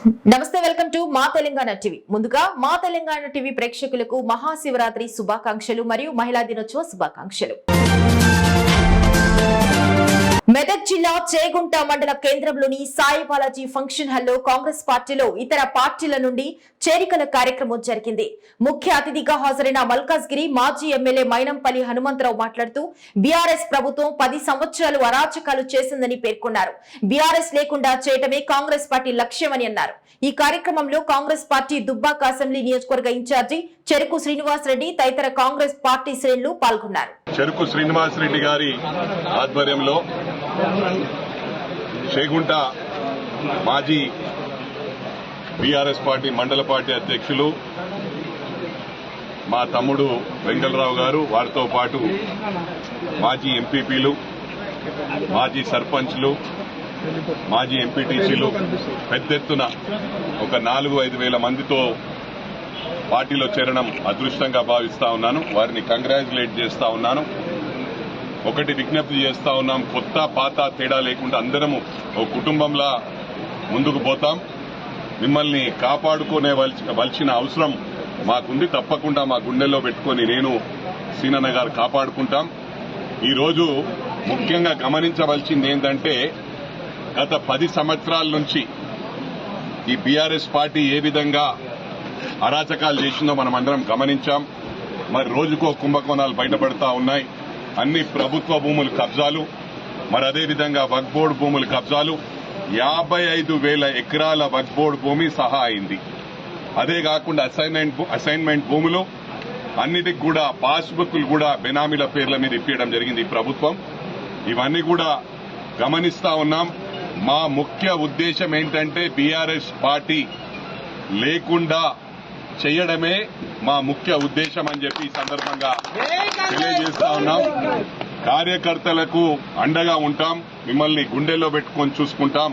నమస్తే, welcome to మా Telangana TV. ముందుగా మా తెలంగాణ టీవీ ప్రేక్షకులకు మహాశివరాత్రి శుభాకాంక్షలు మరియు మహిళా దినోత్సవ శుభాకాంక్షలు. మెదక్ జిల్లా చేగుంట మండల కేంద్రంలోని సాయి బాలాజీ ఫంక్షన్ హాల్లో కాంగ్రెస్ పార్టీలో ఇతర పార్టీల నుండి చేరికల కార్యక్రమం జరిగింది. ముఖ్య అతిథిగా హాజరైన మల్కాజ్గిరి మాజీ ఎమ్మెల్యే మైనంపల్లి హనుమంతరావు మాట్లాడుతూ బీఆర్ఎస్ ప్రభుత్వం 10 సంవత్సరాలు అరాచకాలు చేసిందని పేర్కొన్నారు. బీఆర్ఎస్ లేకుండా చేయటమే కాంగ్రెస్ పార్టీ లక్ష్యమని అన్నారు. ఈ కార్యక్రమంలో కాంగ్రెస్ పార్టీ దుబ్బాక అసెంబ్లీ నియోజకవర్గ ఇన్ఛార్జి చెరుకు శ్రీనివాస్ రెడ్డి తదితర కాంగ్రెస్ పార్టీ శ్రేణులు పాల్గొన్నారు. చెరుకు శ్రీనివాస్ రెడ్డి గారి ఆధ్వర్యంలో చేగుంట మాజీ బీఆర్ఎస్ పార్టీ మండల పార్టీ అధ్యక్షులు మా తమ్ముడు వెంగళరావు గారు, వారితో పాటు మాజీ ఎంపీపీలు, మాజీ సర్పంచ్లు, మాజీ ఎంపీటీసీలు పెద్ద ఎత్తున ఒక 4-5 వేల మందితో పార్టీలో చేరడం అదృష్టంగా భావిస్తా ఉన్నాను. వారిని కంగ్రాచులేట్ చేస్తా ఉన్నాను. ఒకటి విజ్ఞప్తి చేస్తా ఉన్నాం, కొత్త పాత తేడా లేకుండా అందరము ఒక కుటుంబంలా ముందుకు పోతాం. మిమ్మల్ని కాపాడుకోవలసిన అవసరం మాకుంది. తప్పకుండా మా గుండెల్లో పెట్టుకుని నేను సీనన్న గారు కాపాడుకుంటాం. ఈరోజు ముఖ్యంగా గమనించవలసింది ఏంటంటే, గత 10 సంవత్సరాల నుంచి ఈ బీఆర్ఎస్ పార్టీ ఏ విధంగా అరాచకాలు చేసిందో మనం అందరం గమనించాం. మరి రోజుకో కుంభకోణాలు బయటపడతా ఉన్నాయి. అన్ని ప్రభుత్వ భూముల కబ్జాలు, మరి అదేవిధంగా వక్ఫ్ బోర్డు భూముల కబ్జాలు, 55,000 ఎకరాల వక్ఫ్ బోర్డు భూమి సహా అయింది. అదే కాకుండా అసైన్మెంట్ భూములు అన్నిటికి కూడా పాస్బుక్లు కూడా బెనామీల పేర్ల మీద ఇప్పించడం జరిగింది ఈ ప్రభుత్వం. ఇవన్నీ కూడా గమనిస్తా ఉన్నాం. మా ముఖ్య ఉద్దేశం ఏంటంటే బీఆర్ఎస్ పార్టీ లేకుండా చేయడమే మా ముఖ్య ఉద్దేశం అని చెప్పి ఈ సందర్భంగా తెలియజేస్తా ఉన్నాం. కార్యకర్తలకు అండగా ఉంటాం, మిమ్మల్ని గుండెల్లో పెట్టుకొని చూసుకుంటాం.